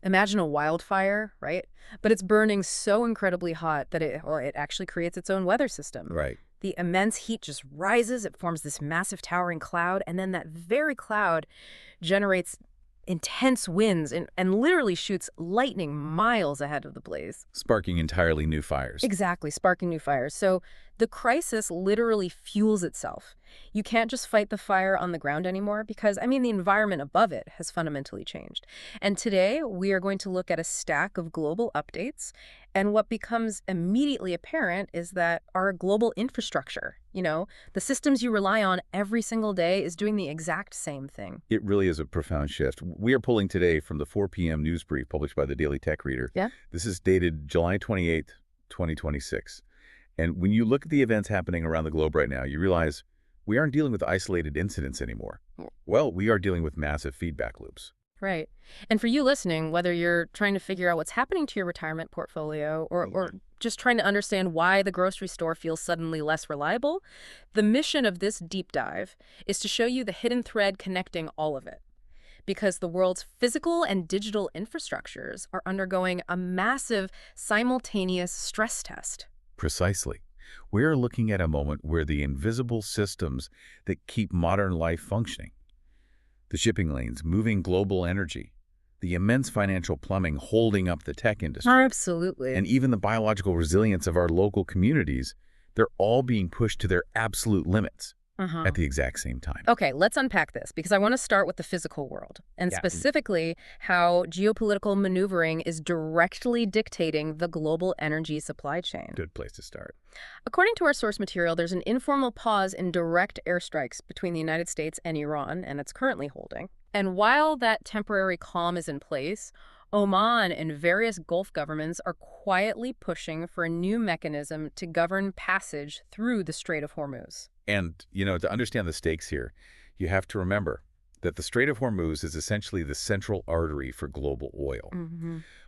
Imagine a wildfire, right? But it's burning so incredibly hot that it actually creates its own weather system. Right. The immense heat just rises, it forms this massive towering cloud, and then that very cloud generates intense winds and literally shoots lightning miles ahead of the blaze. Sparking entirely new fires. Exactly, sparking new fires. So the crisis literally fuels itself. You can't just fight the fire on the ground anymore because, the environment above it has fundamentally changed. And today, we are going to look at a stack of global updates. And what becomes immediately apparent is that our global infrastructure, the systems you rely on every single day, is doing the exact same thing. It really is a profound shift. We are pulling today from the 4 p.m. news brief published by the Daily Tech Reader. Yeah. This is dated July 28th, 2026. And when you look at the events happening around the globe right now, you realize we aren't dealing with isolated incidents anymore. Well, we are dealing with massive feedback loops. Right. And for you listening, whether you're trying to figure out what's happening to your retirement portfolio or just trying to understand why the grocery store feels suddenly less reliable, the mission of this deep dive is to show you the hidden thread connecting all of it. Because the world's physical and digital infrastructures are undergoing a massive simultaneous stress test. Precisely. We are looking at a moment where the invisible systems that keep modern life functioning, the shipping lanes moving global energy, the immense financial plumbing holding up the tech industry, Absolutely. and even the biological resilience of our local communities, they're all being pushed to their absolute limits at the exact same time. Okay, let's unpack this because I want to start with the physical world and specifically how geopolitical maneuvering is directly dictating the global energy supply chain. Good place to start. According to our source material, there's an informal pause in direct airstrikes between the United States and Iran, and it's currently holding. And while that temporary calm is in place, Oman and various Gulf governments are quietly pushing for a new mechanism to govern passage through the Strait of Hormuz. And, to understand the stakes here, you have to remember that the Strait of Hormuz is essentially the central artery for global oil.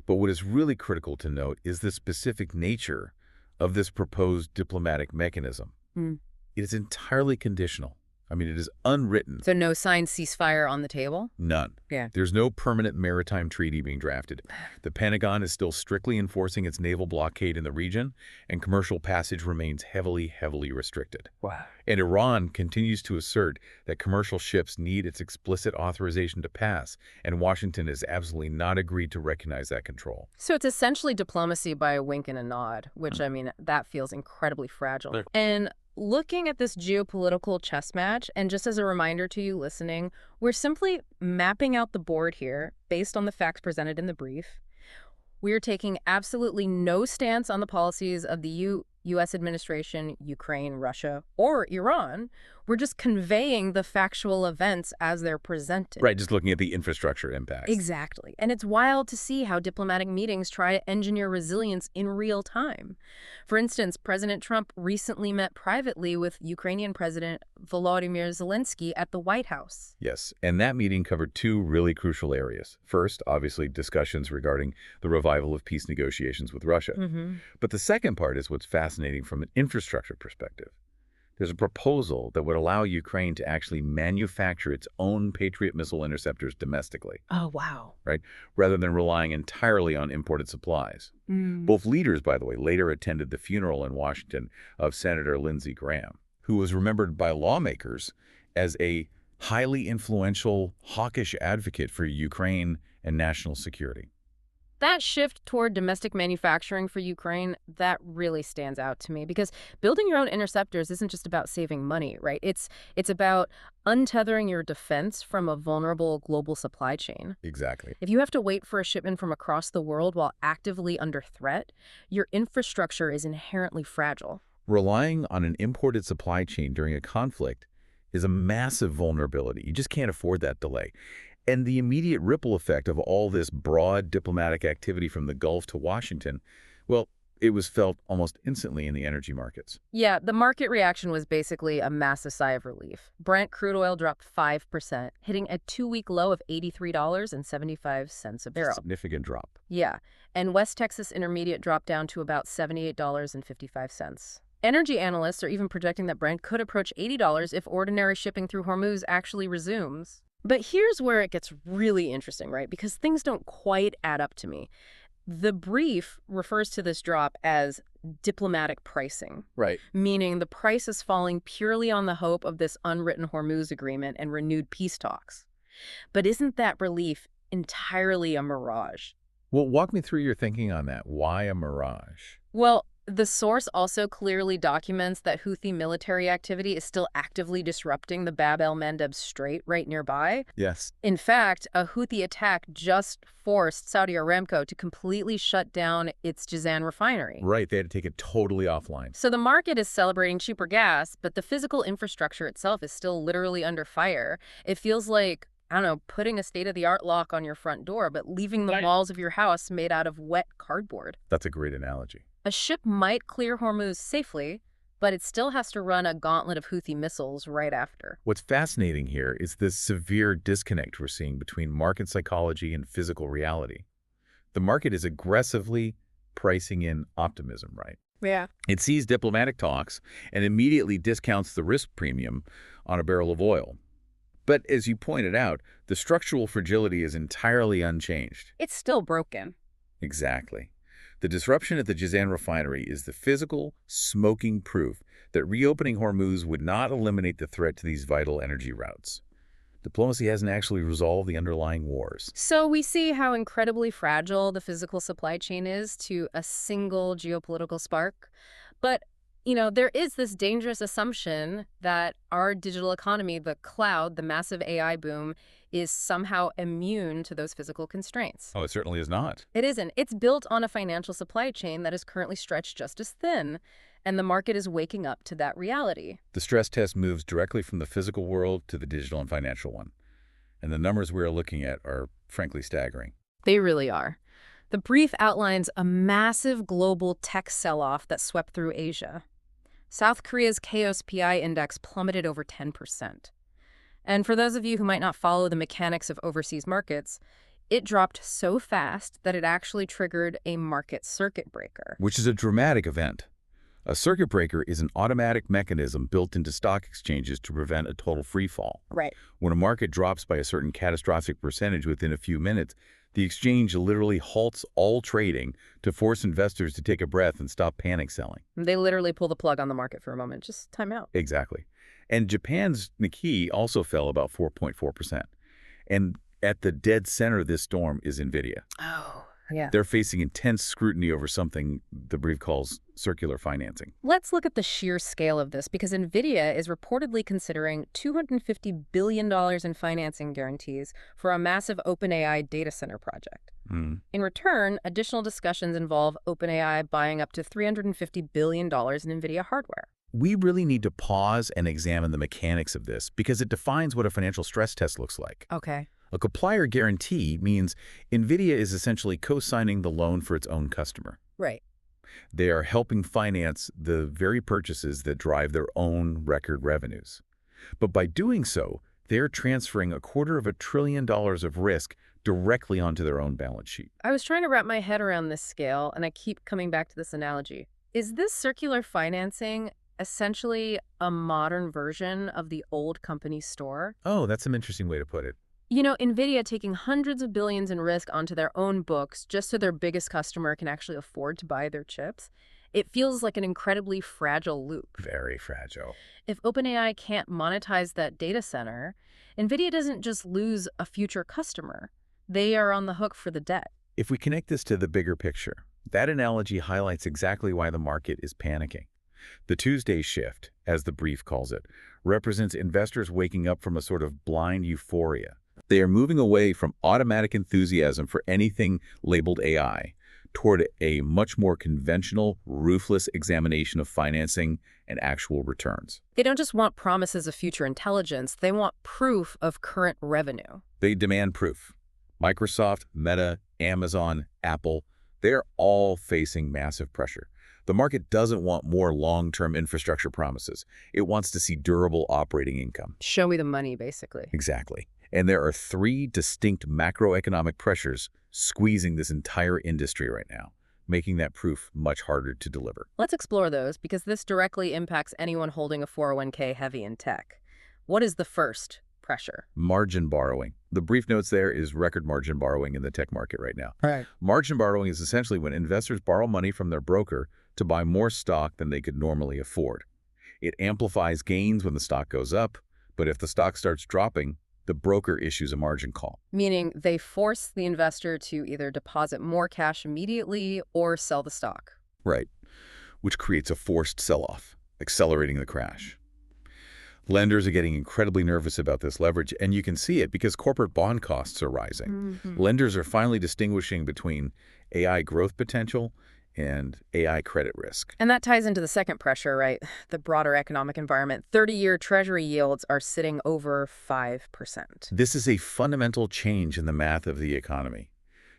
But what is really critical to note is the specific nature of this proposed diplomatic mechanism. It is entirely conditional. It is unwritten. So no signed ceasefire on the table? None. Yeah. There's no permanent maritime treaty being drafted. The Pentagon is still strictly enforcing its naval blockade in the region, and commercial passage remains heavily restricted. Wow. And Iran continues to assert that commercial ships need its explicit authorization to pass, and Washington has absolutely not agreed to recognize that control. So it's essentially diplomacy by a wink and a nod, which, that feels incredibly fragile. And looking at this geopolitical chess match, and just as a reminder to you listening, we're simply mapping out the board here based on the facts presented in the brief. We're taking absolutely no stance on the policies of the U.S. administration, Ukraine, Russia, or Iran. We're just conveying the factual events as they're presented. Right, just looking at the infrastructure impacts. Exactly. And it's wild to see how diplomatic meetings try to engineer resilience in real time. For instance, President Trump recently met privately with Ukrainian President Volodymyr Zelensky at the White House. Yes, and that meeting covered two really crucial areas. First, obviously, discussions regarding the revival of peace negotiations with Russia. But the second part is what's fascinating from an infrastructure perspective. There's a proposal that would allow Ukraine to actually manufacture its own Patriot missile interceptors domestically. Oh, wow. Right? Rather than relying entirely on imported supplies. Both leaders, by the way, later attended the funeral in Washington of Senator Lindsey Graham, who was remembered by lawmakers as a highly influential, hawkish advocate for Ukraine and national security. That shift toward domestic manufacturing for Ukraine, that really stands out to me because building your own interceptors isn't just about saving money, right? It's about untethering your defense from a vulnerable global supply chain. Exactly. If you have to wait for a shipment from across the world while actively under threat, your infrastructure is inherently fragile. Relying on an imported supply chain during a conflict is a massive vulnerability. You just can't afford that delay. And the immediate ripple effect of all this broad diplomatic activity from the Gulf to Washington, well, it was felt almost instantly in the energy markets. Yeah, the market reaction was basically a massive sigh of relief. Brent crude oil dropped 5%, hitting a two-week low of $83.75 a barrel. Significant drop. Yeah, and West Texas Intermediate dropped down to about $78.55. Energy analysts are even projecting that Brent could approach $80 if ordinary shipping through Hormuz actually resumes. But here's where it gets really interesting, right? Because things don't quite add up to me. The brief refers to this drop as diplomatic pricing, Right. meaning the price is falling purely on the hope of this unwritten Hormuz agreement and renewed peace talks. But isn't that relief entirely a mirage? Well, walk me through your thinking on that. Why a mirage? Well, the source also clearly documents that Houthi military activity is still actively disrupting the Bab el-Mandeb Strait right nearby. Yes. In fact, a Houthi attack just forced Saudi Aramco to completely shut down its Jazan refinery. Right, they had to take it totally offline. So the market is celebrating cheaper gas, but the physical infrastructure itself is still literally under fire. It feels like, I don't know, putting a state-of-the-art lock on your front door, but leaving the walls of your house made out of wet cardboard. That's a great analogy. A ship might clear Hormuz safely, but it still has to run a gauntlet of Houthi missiles right after. What's fascinating here is this severe disconnect we're seeing between market psychology and physical reality. The market is aggressively pricing in optimism, right? Yeah. It sees diplomatic talks and immediately discounts the risk premium on a barrel of oil. But as you pointed out, the structural fragility is entirely unchanged. It's still broken. Exactly. The disruption at the Jazan refinery is the physical, smoking proof that reopening Hormuz would not eliminate the threat to these vital energy routes. Diplomacy hasn't actually resolved the underlying wars. So we see how incredibly fragile the physical supply chain is to a single geopolitical spark. But, there is this dangerous assumption that our digital economy, the cloud, the massive AI boom, is somehow immune to those physical constraints. Oh, it certainly is not. It isn't. It's built on a financial supply chain that is currently stretched just as thin, and the market is waking up to that reality. The stress test moves directly from the physical world to the digital and financial one. And the numbers we're looking at are frankly staggering. They really are. The brief outlines a massive global tech sell-off that swept through Asia. South Korea's KOSPI index plummeted over 10%. And for those of you who might not follow the mechanics of overseas markets, it dropped so fast that it actually triggered a market circuit breaker. Which is a dramatic event. A circuit breaker is an automatic mechanism built into stock exchanges to prevent a total free fall. Right. When a market drops by a certain catastrophic percentage within a few minutes, the exchange literally halts all trading to force investors to take a breath and stop panic selling. They literally pull the plug on the market for a moment. Just time out. Exactly. And Japan's Nikkei also fell about 4.4%. And at the dead center of this storm is NVIDIA. Oh, yeah. They're facing intense scrutiny over something the brief calls circular financing. Let's look at the sheer scale of this, because NVIDIA is reportedly considering $250 billion in financing guarantees for a massive OpenAI data center project. In return, additional discussions involve OpenAI buying up to $350 billion in NVIDIA hardware. We really need to pause and examine the mechanics of this because it defines what a financial stress test looks like. Okay. A complier guarantee means NVIDIA is essentially co-signing the loan for its own customer. Right. They are helping finance the very purchases that drive their own record revenues. But by doing so, they're transferring $250 billion of risk directly onto their own balance sheet. I was trying to wrap my head around this scale, and I keep coming back to this analogy. Is this circular financing essentially a modern version of the old company store? Oh, that's an interesting way to put it. NVIDIA taking hundreds of billions in risk onto their own books just so their biggest customer can actually afford to buy their chips. It feels like an incredibly fragile loop. Very fragile. If OpenAI can't monetize that data center, NVIDIA doesn't just lose a future customer. They are on the hook for the debt. If we connect this to the bigger picture, that analogy highlights exactly why the market is panicking. The Tuesday shift, as the brief calls it, represents investors waking up from a sort of blind euphoria. They are moving away from automatic enthusiasm for anything labeled AI toward a much more conventional, ruthless examination of financing and actual returns. They don't just want promises of future intelligence, they want proof of current revenue. They demand proof. Microsoft, Meta, Amazon, Apple, they're all facing massive pressure. The market doesn't want more long-term infrastructure promises. It wants to see durable operating income. Show me the money, basically. Exactly. And there are three distinct macroeconomic pressures squeezing this entire industry right now, making that proof much harder to deliver. Let's explore those, because this directly impacts anyone holding a 401k heavy in tech. What is the first? pressure. Margin borrowing. The brief notes there is record margin borrowing in the tech market right now. Right. Margin borrowing is essentially when investors borrow money from their broker to buy more stock than they could normally afford. It amplifies gains when the stock goes up, but if the stock starts dropping, the broker issues a margin call. Meaning they force the investor to either deposit more cash immediately or sell the stock. Right, which creates a forced sell-off, accelerating the crash. Lenders are getting incredibly nervous about this leverage, and you can see it because corporate bond costs are rising. Lenders are finally distinguishing between AI growth potential and AI credit risk. And that ties into the second pressure, right? The broader economic environment. 30-year Treasury yields are sitting over 5%. This is a fundamental change in the math of the economy.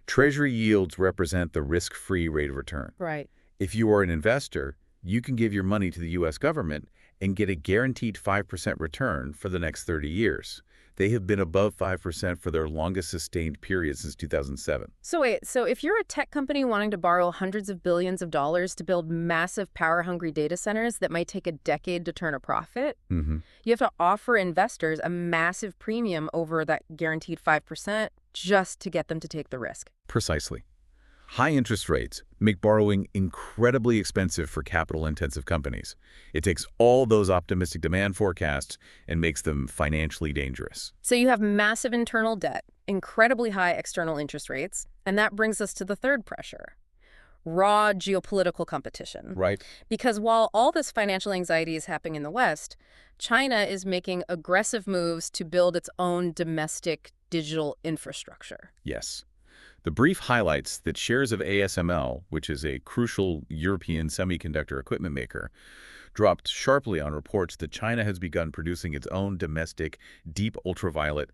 Treasury yields represent the risk-free rate of return. Right. If you are an investor, you can give your money to the U.S. government and get a guaranteed 5% return for the next 30 years. They have been above 5% for their longest sustained period since 2007. So wait, so if you're a tech company wanting to borrow hundreds of billions of dollars to build massive power-hungry data centers that might take a decade to turn a profit, you have to offer investors a massive premium over that guaranteed 5% just to get them to take the risk. Precisely. High interest rates make borrowing incredibly expensive for capital-intensive companies. It takes all those optimistic demand forecasts and makes them financially dangerous. So you have massive internal debt, incredibly high external interest rates, and that brings us to the third pressure. Raw geopolitical competition. Right. Because while all this financial anxiety is happening in the West, China is making aggressive moves to build its own domestic digital infrastructure. Yes. The brief highlights that shares of ASML, which is a crucial European semiconductor equipment maker, dropped sharply on reports that China has begun producing its own domestic deep ultraviolet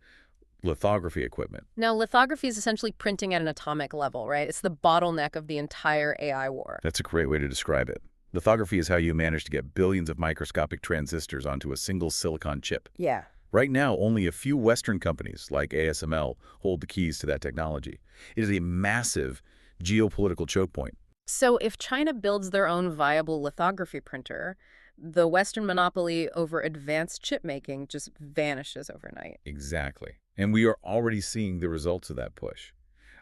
lithography equipment. Now, lithography is essentially printing at an atomic level, right? It's the bottleneck of the entire AI war. That's a great way to describe it. Lithography is how you manage to get billions of microscopic transistors onto a single silicon chip. Yeah. Right now, only a few Western companies, like ASML, hold the keys to that technology. It is a massive geopolitical choke point. So if China builds their own viable lithography printer, the Western monopoly over advanced chip making just vanishes overnight. Exactly. And we are already seeing the results of that push.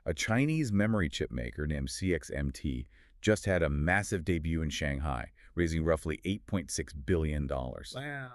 A Chinese memory chip maker named CXMT just had a massive debut in Shanghai, raising roughly $8.6 billion. Wow.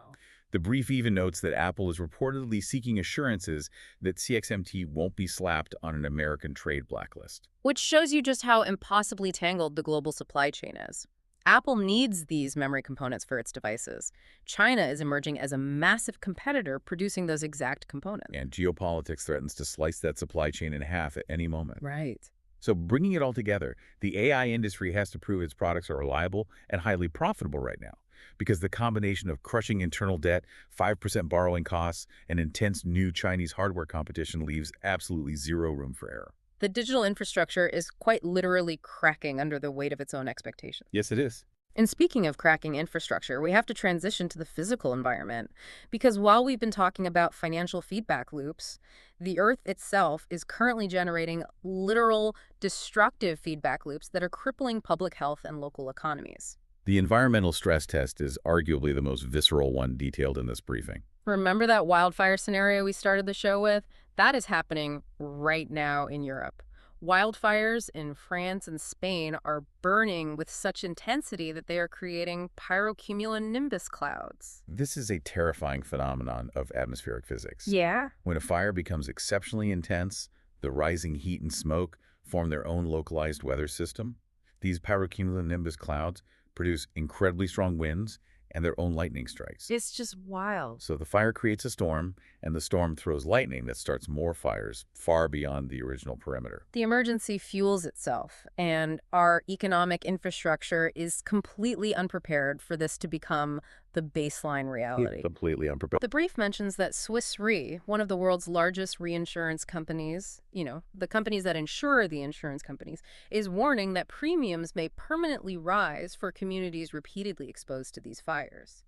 The brief even notes that Apple is reportedly seeking assurances that CXMT won't be slapped on an American trade blacklist. Which shows you just how impossibly tangled the global supply chain is. Apple needs these memory components for its devices. China is emerging as a massive competitor producing those exact components. And geopolitics threatens to slice that supply chain in half at any moment. Right. So bringing it all together, the AI industry has to prove its products are reliable and highly profitable right now, because the combination of crushing internal debt, 5% borrowing costs, and intense new Chinese hardware competition leaves absolutely zero room for error. The digital infrastructure is quite literally cracking under the weight of its own expectations. Yes, it is. And speaking of cracking infrastructure, we have to transition to the physical environment. Because while we've been talking about financial feedback loops, the Earth itself is currently generating literal destructive feedback loops that are crippling public health and local economies. The environmental stress test is arguably the most visceral one detailed in this briefing. Remember that wildfire scenario we started the show with? That is happening right now in Europe. Wildfires in France and Spain are burning with such intensity that they are creating pyrocumulonimbus clouds. This is a terrifying phenomenon of atmospheric physics. Yeah? When a fire becomes exceptionally intense, the rising heat and smoke form their own localized weather system. These pyrocumulonimbus clouds produce incredibly strong winds and their own lightning strikes. It's just wild. So the fire creates a storm, and the storm throws lightning that starts more fires far beyond the original perimeter. The emergency fuels itself, and our economic infrastructure is completely unprepared for this to become the baseline reality. Completely unprepared. The brief mentions that Swiss Re, one of the world's largest reinsurance companies, the companies that insure the insurance companies, is warning that premiums may permanently rise for communities repeatedly exposed to these fires.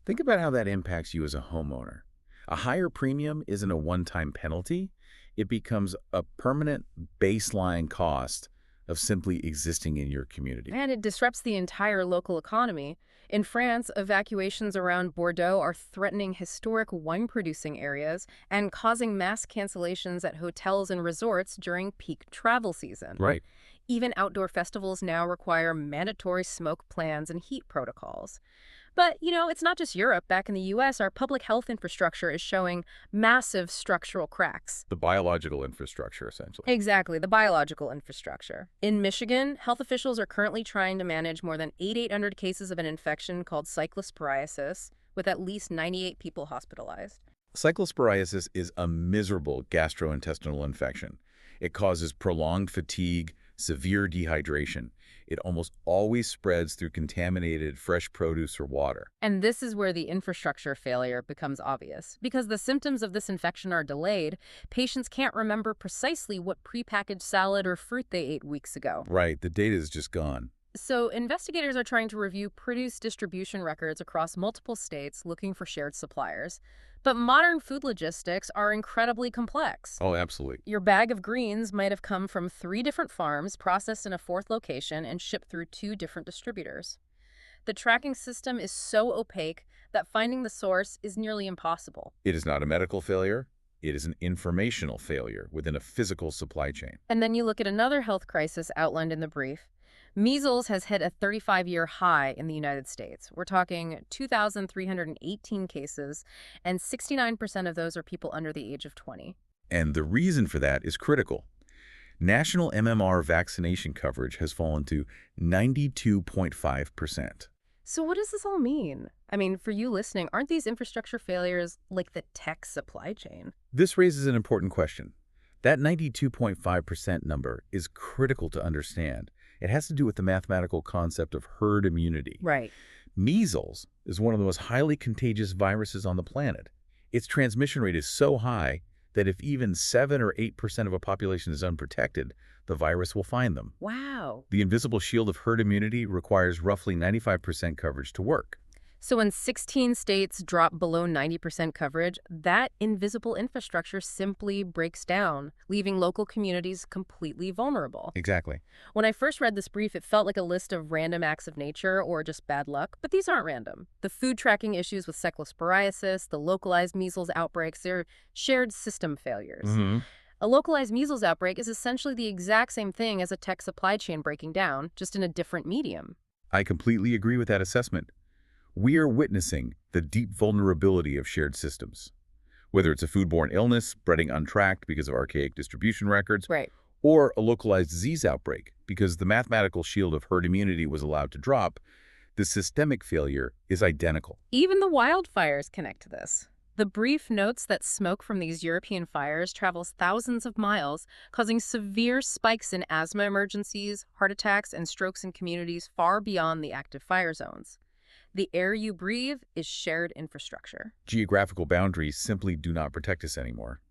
Think about how that impacts you as a homeowner. A higher premium isn't a one-time penalty. It becomes a permanent baseline cost of simply existing in your community. And it disrupts the entire local economy. In France, evacuations around Bordeaux are threatening historic wine-producing areas and causing mass cancellations at hotels and resorts during peak travel season. Right. Even outdoor festivals now require mandatory smoke plans and heat protocols. But, it's not just Europe. Back in the U.S., our public health infrastructure is showing massive structural cracks. The biological infrastructure, essentially. Exactly, the biological infrastructure. In Michigan, health officials are currently trying to manage more than 8,800 cases of an infection called cyclosporiasis, with at least 98 people hospitalized. Cyclosporiasis is a miserable gastrointestinal infection. It causes prolonged fatigue, severe dehydration. It almost always spreads through contaminated fresh produce or water. And this is where the infrastructure failure becomes obvious. Because the symptoms of this infection are delayed, patients can't remember precisely what prepackaged salad or fruit they ate weeks ago. Right, the data is just gone. So investigators are trying to review produce distribution records across multiple states looking for shared suppliers. But modern food logistics are incredibly complex. Oh, absolutely. Your bag of greens might have come from 3 different farms, processed in a 4th location, and shipped through 2 different distributors. The tracking system is so opaque that finding the source is nearly impossible. It is not a medical failure. It is an informational failure within a physical supply chain. And then you look at another health crisis outlined in the brief. Measles has hit a 35-year high in the United States. We're talking 2,318 cases, and 69% of those are people under the age of 20. And the reason for that is critical. National MMR vaccination coverage has fallen to 92.5%. So what does this all mean? I mean, for you listening, aren't these infrastructure failures like the tech supply chain? This raises an important question. That 92.5% number is critical to understand. It has to do with the mathematical concept of herd immunity. Right. Measles is one of the most highly contagious viruses on the planet. Its transmission rate is so high that if even 7 or 8% of a population is unprotected, the virus will find them. Wow. The invisible shield of herd immunity requires roughly 95% coverage to work. So when 16 states drop below 90% coverage, that invisible infrastructure simply breaks down, leaving local communities completely vulnerable. Exactly. When I first read this brief, it felt like a list of random acts of nature or just bad luck, but these aren't random. The food tracking issues with cyclosporiasis, the localized measles outbreaks, they're shared system failures. A localized measles outbreak is essentially the exact same thing as a tech supply chain breaking down, just in a different medium. I completely agree with that assessment. We are witnessing the deep vulnerability of shared systems. Whether it's a foodborne illness spreading untracked because of archaic distribution records, Right. or a localized disease outbreak because the mathematical shield of herd immunity was allowed to drop, the systemic failure is identical. Even the wildfires connect to this. The brief notes that smoke from these European fires travels thousands of miles, causing severe spikes in asthma emergencies, heart attacks, and strokes in communities far beyond the active fire zones. The air you breathe is shared infrastructure. Geographical boundaries simply do not protect us anymore.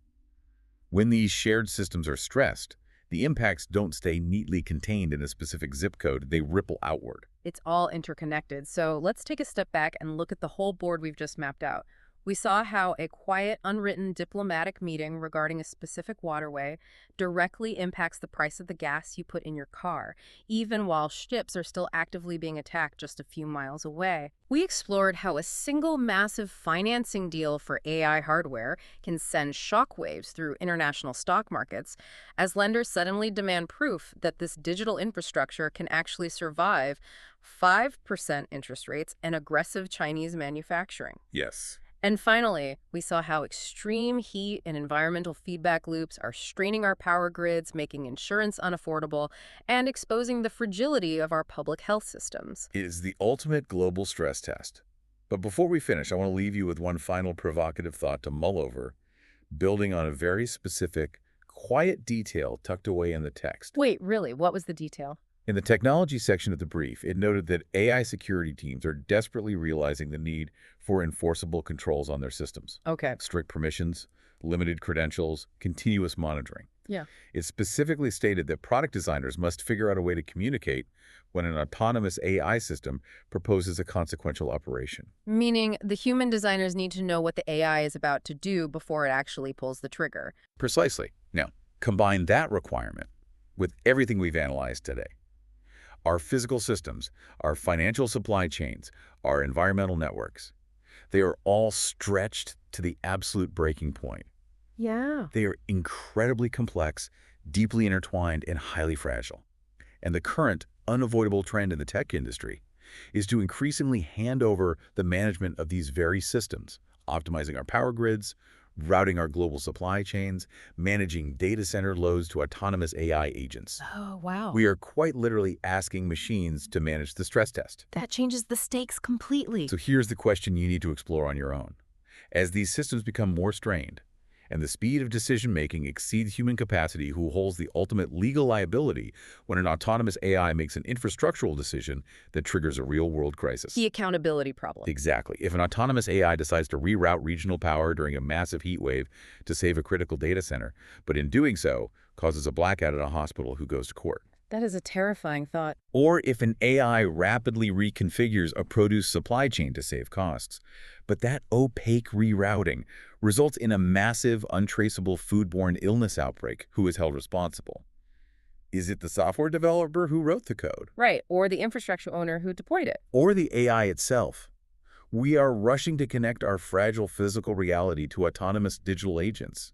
When these shared systems are stressed, the impacts don't stay neatly contained in a specific zip code, they ripple outward. It's all interconnected. So let's take a step back and look at the whole board we've just mapped out. We saw how a quiet, unwritten diplomatic meeting regarding a specific waterway directly impacts the price of the gas you put in your car, even while ships are still actively being attacked just a few miles away. We explored how a single massive financing deal for AI hardware can send shockwaves through international stock markets as lenders suddenly demand proof that this digital infrastructure can actually survive 5% interest rates and aggressive Chinese manufacturing. Yes. And finally, we saw how extreme heat and environmental feedback loops are straining our power grids, making insurance unaffordable, and exposing the fragility of our public health systems. It is the ultimate global stress test. But before we finish, I want to leave you with one final provocative thought to mull over, building on a very specific, quiet detail tucked away in the text. Wait, really? What was the detail? In the technology section of the brief, it noted that AI security teams are desperately realizing the need for enforceable controls on their systems. Okay. Strict permissions, limited credentials, continuous monitoring. Yeah. It specifically stated that product designers must figure out a way to communicate when an autonomous AI system proposes a consequential operation. Meaning the human designers need to know what the AI is about to do before it actually pulls the trigger. Precisely. Now, combine that requirement with everything we've analyzed today. Our physical systems, our financial supply chains, our environmental networks, they are all stretched to the absolute breaking point. Yeah. They are incredibly complex, deeply intertwined, and highly fragile. And the current, unavoidable trend in the tech industry is to increasingly hand over the management of these very systems, optimizing our power grids, routing our global supply chains, managing data center loads to autonomous AI agents. Oh, wow. We are quite literally asking machines to manage the stress test. That changes the stakes completely. So here's the question you need to explore on your own. As these systems become more strained, and the speed of decision-making exceeds human capacity, who holds the ultimate legal liability when an autonomous AI makes an infrastructural decision that triggers a real-world crisis? The accountability problem. Exactly. If an autonomous AI decides to reroute regional power during a massive heat wave to save a critical data center, but in doing so causes a blackout at a hospital, who goes to court? That is a terrifying thought. Or if an AI rapidly reconfigures a produce supply chain to save costs, but that opaque rerouting results in a massive, untraceable foodborne illness outbreak, who is held responsible? Is it the software developer who wrote the code? Right, or the infrastructure owner who deployed it. Or the AI itself? We are rushing to connect our fragile physical reality to autonomous digital agents.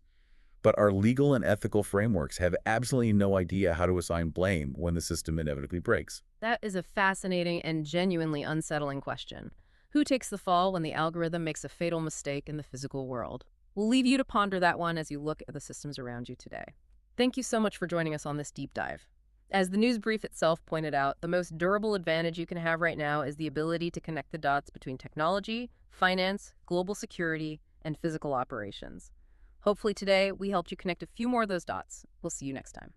But our legal and ethical frameworks have absolutely no idea how to assign blame when the system inevitably breaks. That is a fascinating and genuinely unsettling question. Who takes the fall when the algorithm makes a fatal mistake in the physical world? We'll leave you to ponder that one as you look at the systems around you today. Thank you so much for joining us on this deep dive. As the news brief itself pointed out, the most durable advantage you can have right now is the ability to connect the dots between technology, finance, global security, and physical operations. Hopefully today, we helped you connect a few more of those dots. We'll see you next time.